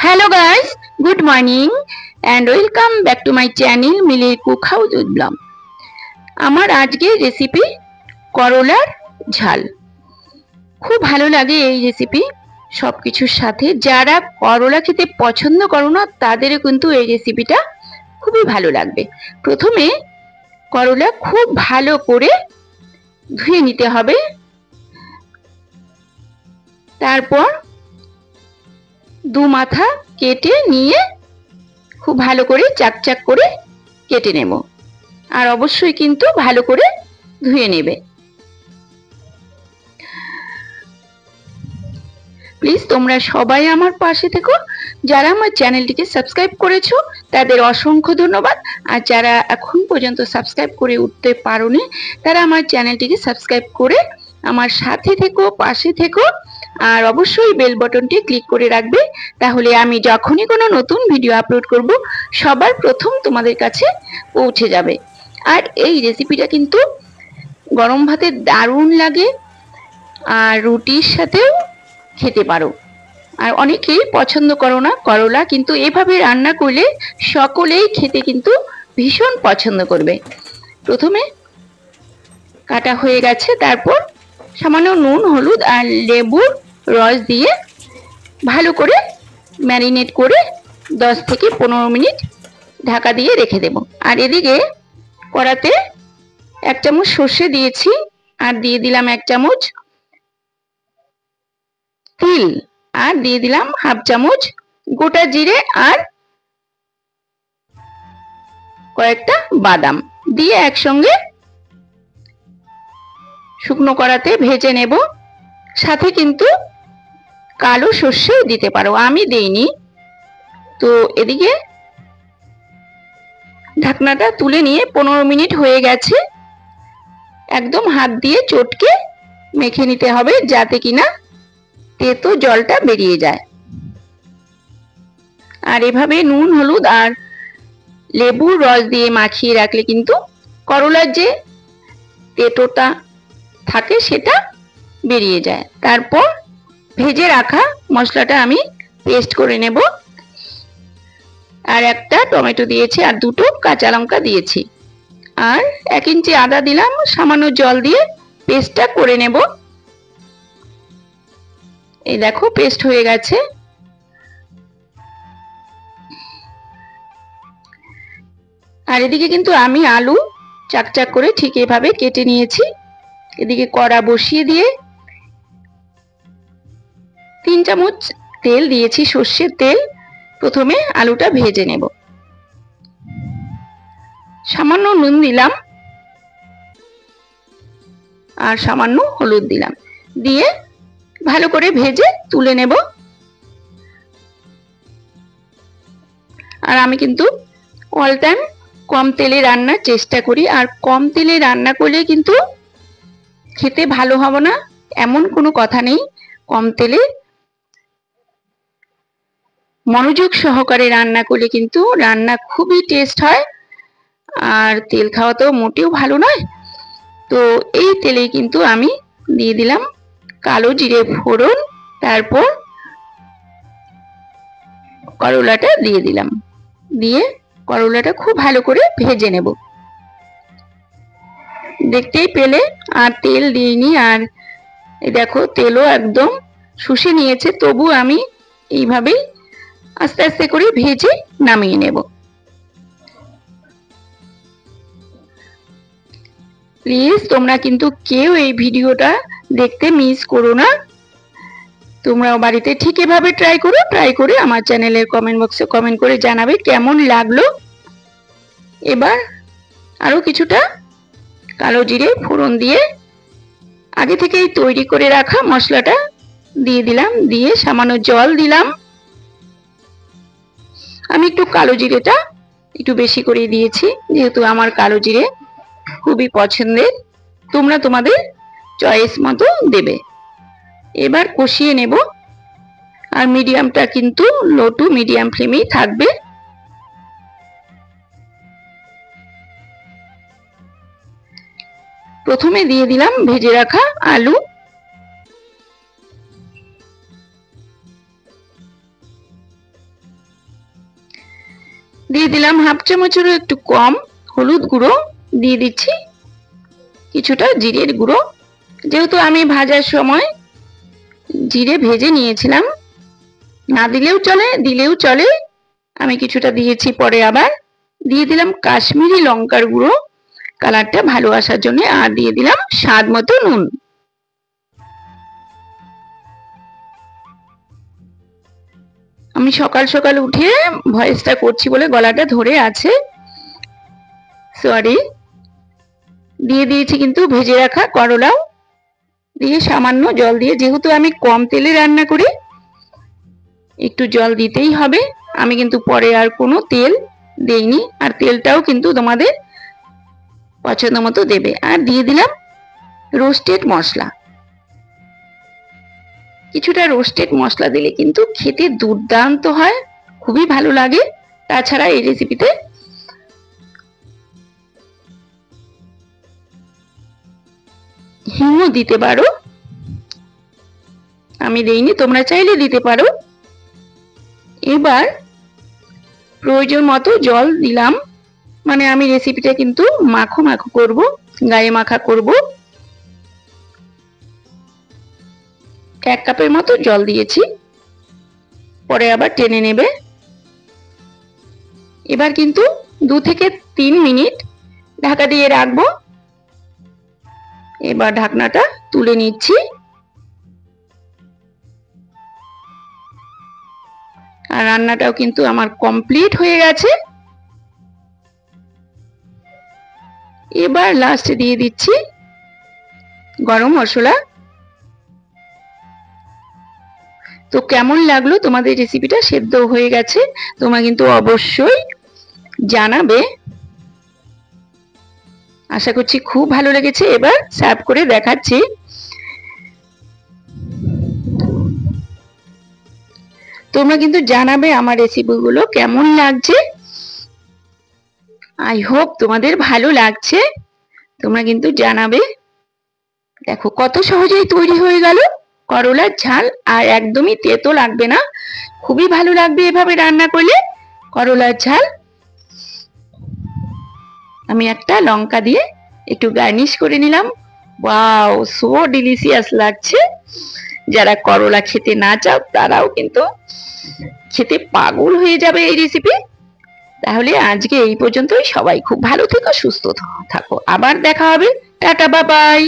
Hello guys, good morning and welcome back to my channel Milir Cook House with Blog. আমার আজকের recipe করলার ঝাল। খুব ভালো লাগে এই রেসিপি সবকিছুর সাথে। যারা করলা খেতে পছন্দ করো না তাদেরও কিন্তু এই রেসিপিটা খুবই ভালো লাগবে। প্রথমে করলা খুব ভালো করে ধুয়ে নিতে হবে, তারপর দু মাথা কেটে নিয়ে খুব ভালো করে চাকচাক করে কেটে নেব। আর অবশ্যই কিন্তু ভালো করে ধুয়ে নেবে। প্লিজ তোমরা সবাই আমার পাশে থেকো। যারা আমার চ্যানেলটিকে সাবস্ক্রাইব করেছো তাদের অসংখ্য ধন্যবাদ। আর যারা এখন পর্যন্ত সাবস্ক্রাইব করে উঠতে পারোনি তারা আমার চ্যানেলটিকে সাবস্ক্রাইব করে আমার সাথে থেকো, পাশে থেকো। আর অবশ্যই বেল বাটনটি ক্লিক করে রাখবে, তাহলে আমি যখনই কোনো নতুন ভিডিও আপলোড করব সবার প্রথম তোমাদের কাছে পৌঁছে যাবে। আর এই রেসিপিটা কিন্তু গরম ভাতে দারুণ লাগে, আর রুটির সাথেও খেতে পারো। আর অনেকেই পছন্দ করো না করলা, কিন্তু এভাবে রান্না করলে সকলেই খেতে কিন্তু ভীষণ পছন্দ করবে। প্রথমে কাটা হয়ে গেছে, তারপর সামান্য নুন, হলুদ আর লেবুর রস দিয়ে ভালো করে ম্যারিনেট করে 10 থেকে 15 মিনিট ঢাকা দিয়ে রেখে দেব। আর এদিকে কড়াতে 1 চামচ সর্ষে দিয়েছি, আর দিয়ে দিলাম 1 চামচ তিল, আর দিয়ে দিলাম হাফ চামচ গোটা জিরে আর কয়েকটা বাদাম দিয়ে একসঙ্গে শুকনো কড়াতে ভেজে নেব। সাথে কিন্তু কালো সর্ষেও দিতে পারো, আমি দেইনি। তো এদিকে ঢাকনাটা তুলে নিয়ে 15 মিনিট হয়ে গেছে। একদম হাত দিয়ে চটকে মেখে নিতে হবে যাতে কিনা তেতো জলটা বেরিয়ে যায়। আর এভাবে নুন, হলুদ আর লেবুর রস দিয়ে মাখিয়ে রাখলে কিন্তু করলার যে তেতোটা থাকে সেটা বেরিয়ে যায়। তারপর ভেজে রাখা মশলাটা আমি পেস্ট করে নেব। আর একটা টমেটো দিয়েছি, আর দুটো কাঁচা লঙ্কা দিয়েছি, আর 1 ইঞ্চি আদা দিলাম। সামান্য জল দিয়ে পেস্টটা করে নেব। এই দেখো পেস্ট হয়ে গেছে। আর এদিকে কিন্তু আমি আলু চাকচাক করে ঠিক এভাবে কেটে নিয়েছি। এদিকে কড়া বসিয়ে দিয়ে 3 চামচ তেল দিয়েছি, সর্ষের তেল। প্রথমে আলুটা ভেজে নেব। সামান্য নুন দিলাম আর সামান্য হলুদ দিলাম, দিয়ে ভালো করে ভেজে তুলে নেব। আর আমি কিন্তু অল টাইম কম তেলে রান্নার চেষ্টা করি। আর কম তেলে রান্না করলে কিন্তু খেতে ভালো হবে না এমন কোনো কথা নেই। কম তেলে মনোযোগ সহকারে রান্না করলে কিন্তু রান্না খুবই টেস্ট হয়। আর তেল খাওয়া তো মোটেও ভালো নয়। তো এই তেলে কিন্তু আমি দিয়ে দিলাম কালো জিরে ফোড়ন, তারপর করলাটা দিয়ে দিলাম, দিয়ে করলাটা খুব ভালো করে ভেজে নেব। দেখতেই পেলে আর তেল দিইনি। আর দেখো তেলও একদম শুষে নিয়েছে, তবু আমি এইভাবেই আস্তে আস্তে করে ভেজে নামিয়ে নেব। প্লিজ তোমরা কিন্তু কেউ এই ভিডিওটা দেখতে মিস করো না। তোমরাও বাড়িতে ঠিক এভাবে ট্রাই করো। ট্রাই করে আমার চ্যানেলের কমেন্ট বক্সে কমেন্ট করে জানাবে কেমন লাগলো। এবার আরো কিছুটা কালো জিরে ফোড়ন দিয়ে আগে থেকেই তৈরি করে রাখা মশলাটা দিয়ে দিলাম, দিয়ে সামান্য জল দিলাম। আমি একটু কালো জিরেটা একটু বেশি করে দিয়েছি, যেহেতু আমার কালো জিরে খুবই পছন্দের। তোমরা তোমাদের চয়েস মতো দেবে। এবার কষিয়ে নেব। আর মিডিয়ামটা কিন্তু লো টু মিডিয়াম ফ্লেমেই থাকবে। প্রথমে দিয়ে দিলাম ভেজে রাখা আলু, দিয়ে দিলাম হাফ চামচেরও একটু কম হলুদ গুঁড়ো, দিয়ে দিচ্ছি কিছুটা জিরের গুঁড়ো। যেহেতু আমি ভাজার সময় জিরে ভেজে নিয়েছিলাম, না দিলেও চলে, দিলেও চলে, আমি কিছুটা দিয়েছি। পরে আবার দিয়ে দিলাম কাশ্মীরি লঙ্কার গুঁড়ো, কালারটা ভালো আসার জন্য। আর দিয়ে দিলাম স্বাদ মতো নুন। আমি সকাল সকাল উঠে ভয়েসটা করছি বলে গলাটা ধরে আছে, সরি। দিয়ে দিয়েছি কিন্তু ভেজে রাখা করলাও, দিয়ে সামান্য জল দিয়ে, যেহেতু আমি কম তেলে রান্না করি একটু জল দিতেই হবে। আমি কিন্তু পরে আর কোনো তেল দেইনি, আর তেলটাও কিন্তু তোমাদের পছন্দ মতো দেবে। আর দিয়ে দিলাম রোস্টেড মশলা, কিছুটা রোস্টেড মশলা দিলে কিন্তু খেতে দুর্দান্ত হয়, খুবই ভালো লাগে। তাছাড়া এই রেসিপিতে হিংও দিতে পারো, আমি দেইনি, তোমরা চাইলে দিতে পারো। এবার প্রয়োজন মতো জল দিলাম, মানে আমি রেসিপিটা কিন্তু মাখো মাখো করব, গায়ে মাখা করব। 1 কাপের মতো জল দিয়েছি, পরে আবার টেনে নেবে। এবার কিন্তু 2 থেকে 3 মিনিট ঢাকা দিয়ে রাখবো। এবার ঢাকনাটা তুলে নিচ্ছি। আর রান্নাটাও কিন্তু আমার কমপ্লিট হয়ে গেছে। এবার লাস্টে দিয়ে দিচ্ছি গরম মশলা। তো কেমন লাগলো তোমাদের রেসিপিটা? সেদ্ধ হয়ে গেছে, তোমরা কিন্তু অবশ্যই জানাবে। আশা করছি খুব ভালো লেগেছে। এবার সার্ভ করে দেখাচ্ছি। তোমরা কিন্তু জানাবে আমার রেসিপিগুলো কেমন লাগছে। আই হোপ তোমাদের ভালো লাগছে, তোমরা কিন্তু জানাবে। দেখো কত সহজেই তৈরি হয়ে গেল করলার ঝাল, আর একদমই তেতো লাগবে না, খুবই ভালো লাগবে এভাবে রান্না করলে করলার ঝাল। আমি একটা লঙ্কা দিয়ে একটু গার্নিশ করে নিলাম। ওয়াও, সো ডিলিশিয়াস লাগছে। যারা করলা খেতে না চাও তারাও কিন্তু খেতে পাগল হয়ে যাবে এই রেসিপি। তাহলে আজকে এই পর্যন্তই। সবাই খুব ভালো থেকো, সুস্থ থাকো, আবার দেখা হবে। Tata, bye bye.